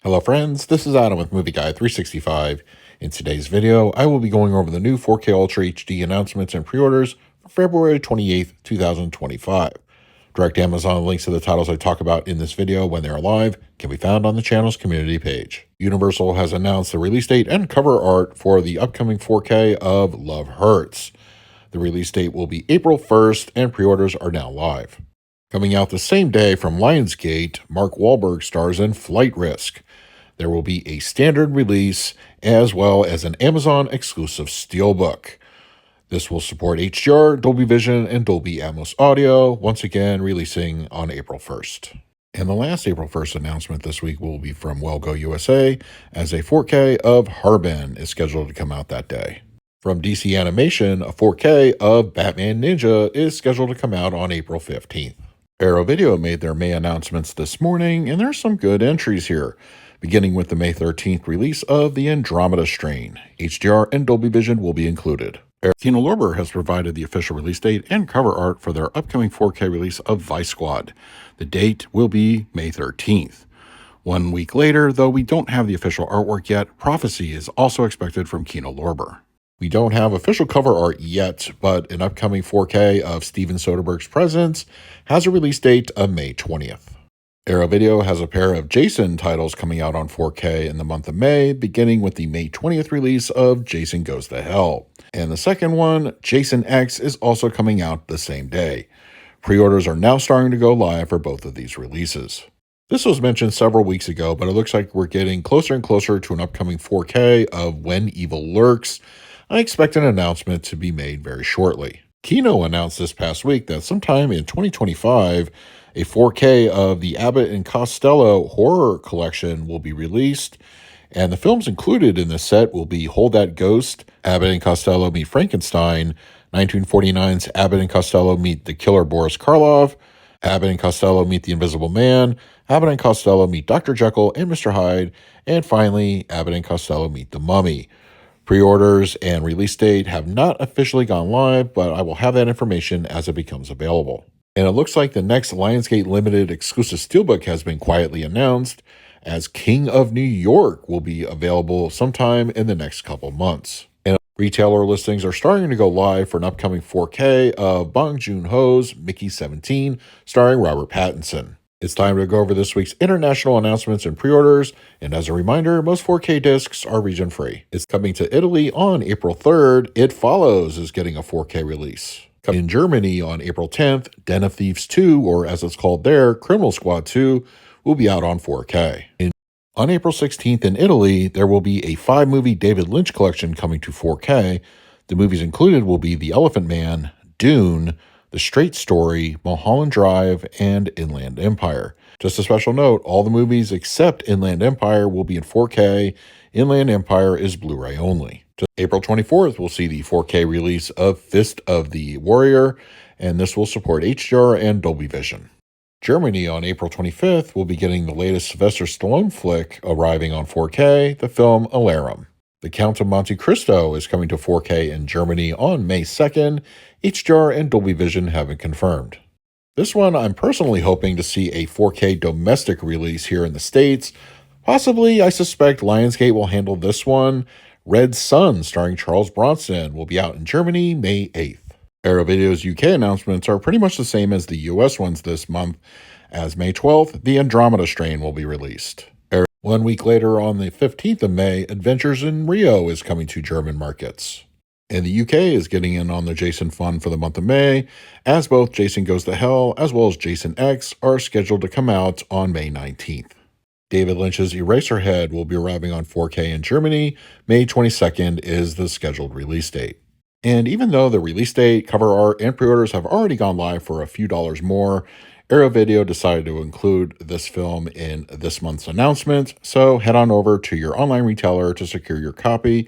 Hello friends, this is Adam with Movie Guy 365. In today's video, I will be going over the new 4K Ultra HD announcements and pre-orders for February 28th, 2025. Direct Amazon links to the titles I talk about in this video when they are live can be found on the channel's community page. Universal has announced the release date and cover art for the upcoming 4K of Love Hurts. The release date will be April 1st and pre-orders are now live. Coming out the same day from Lionsgate, Mark Wahlberg stars in Flight Risk. There will be a standard release as well as an Amazon exclusive steelbook. This will support HDR, Dolby Vision, and Dolby Atmos audio, once again releasing on April 1st. And the last April 1st announcement this week will be from Wellgo USA, as a 4K of Harbin is scheduled to come out that day. From DC Animation, a 4K of Batman Ninja is scheduled to come out on April 15th. Arrow Video made their May announcements this morning, and there's some good entries here, beginning with the May 13th release of the Andromeda Strain. HDR and Dolby Vision will be included. Kino Lorber has provided the official release date and cover art for their upcoming 4K release of Vice Squad. The date will be May 13th. 1 week later, though we don't have the official artwork yet, Prophecy is also expected from Kino Lorber. We don't have official cover art yet, but an upcoming 4K of Steven Soderbergh's Presence has a release date of May 20th. Arrow Video has a pair of Jason titles coming out on 4K in the month of May, beginning with the May 20th release of Jason Goes to Hell. And the second one, Jason X, is also coming out the same day. Pre-orders are now starting to go live for both of these releases. This was mentioned several weeks ago, but it looks like we're getting closer and closer to an upcoming 4K of When Evil Lurks. I expect an announcement to be made very shortly. Kino announced this past week that sometime in 2025, a 4K of the Abbott and Costello horror collection will be released, and the films included in this set will be Hold That Ghost, Abbott and Costello Meet Frankenstein, 1949's Abbott and Costello Meet the Killer Boris Karloff, Abbott and Costello Meet the Invisible Man, Abbott and Costello Meet Dr. Jekyll and Mr. Hyde, and finally, Abbott and Costello Meet the Mummy. Pre-orders and release date have not officially gone live, but I will have that information as it becomes available. And it looks like the next Lionsgate Limited exclusive steelbook has been quietly announced, as King of New York will be available sometime in the next couple months. And retailer listings are starting to go live for an upcoming 4K of Bong Joon-ho's Mickey 17, starring Robert Pattinson. It's time to go over this week's international announcements and pre-orders, and as a reminder, most 4K discs are region-free. It's coming to Italy on April 3rd. It Follows is getting a 4K release. In Germany on April 10th, Den of Thieves 2, or as it's called there, Criminal Squad 2, will be out on 4K. On April 16th in Italy, there will be a 5-movie David Lynch collection coming to 4K. The movies included will be The Elephant Man, Dune, The Straight Story, Mulholland Drive, and Inland Empire. Just a special note, all the movies except Inland Empire will be in 4K. Inland Empire is Blu-ray only. April 24th, we'll see the 4K release of Fist of the Warrior, and this will support HDR and Dolby Vision. Germany on April 25th will be getting the latest Sylvester Stallone flick arriving on 4K, the film Alarum. The Count of Monte Cristo is coming to 4K in Germany on May 2nd. HDR and Dolby Vision haven't confirmed. This one I'm personally hoping to see a 4K domestic release here in the States. Possibly, I suspect Lionsgate will handle this one. Red Sun, starring Charles Bronson, will be out in Germany May 8th. Arrow Video's UK announcements are pretty much the same as the US ones this month, as May 12th, the Andromeda Strain will be released. 1 week later, on the 15th of May, Adventures in Rio is coming to German markets. And the UK is getting in on the Jason fun for the month of May, as both Jason Goes to Hell as well as Jason X are scheduled to come out on May 19th. David Lynch's Eraserhead will be arriving on 4K in Germany. May 22nd is the scheduled release date. And even though the release date, cover art, and pre-orders have already gone live for a few dollars more, Arrow Video decided to include this film in this month's announcement, so head on over to your online retailer to secure your copy,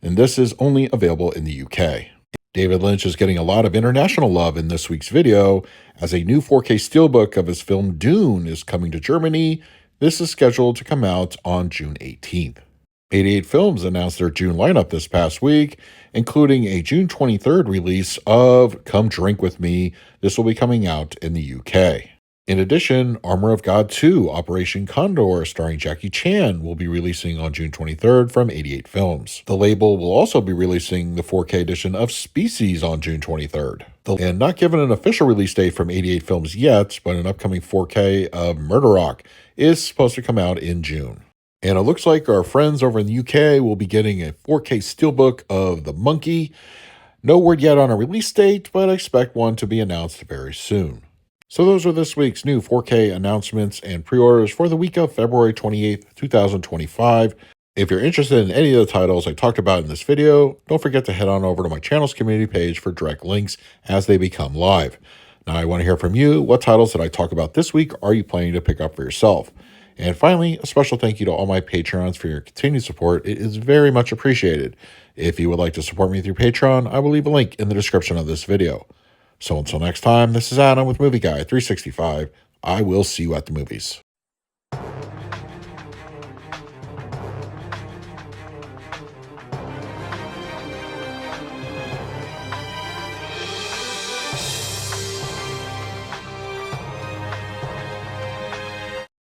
and this is only available in the UK. David Lynch is getting a lot of international love in this week's video, as a new 4K steelbook of his film Dune is coming to Germany. This is scheduled to come out on June 18th. 88 Films announced their June lineup this past week, including a June 23rd release of Come Drink With Me. This will be coming out in the UK. In addition, Armor of God 2 Operation Condor, starring Jackie Chan, will be releasing on June 23rd from 88 Films. The label will also be releasing the 4K edition of Species on June 23rd. And not given an official release date from 88 Films yet, but an upcoming 4K of Murder Rock is supposed to come out in June. And it looks like our friends over in the UK will be getting a 4K steelbook of The Monkey. No word yet on a release date, but I expect one to be announced very soon. So those are this week's new 4K announcements and pre-orders for the week of February 28th, 2025. If you're interested in any of the titles I talked about in this video, don't forget to head on over to my channel's community page for direct links as they become live. Now I want to hear from you. What titles that I talk about this week are you planning to pick up for yourself? And finally, a special thank you to all my Patreons for your continued support. It is very much appreciated. If you would like to support me through Patreon, I will leave a link in the description of this video. So until next time, this is Adam with Movie Guy 365. I will see you at the movies.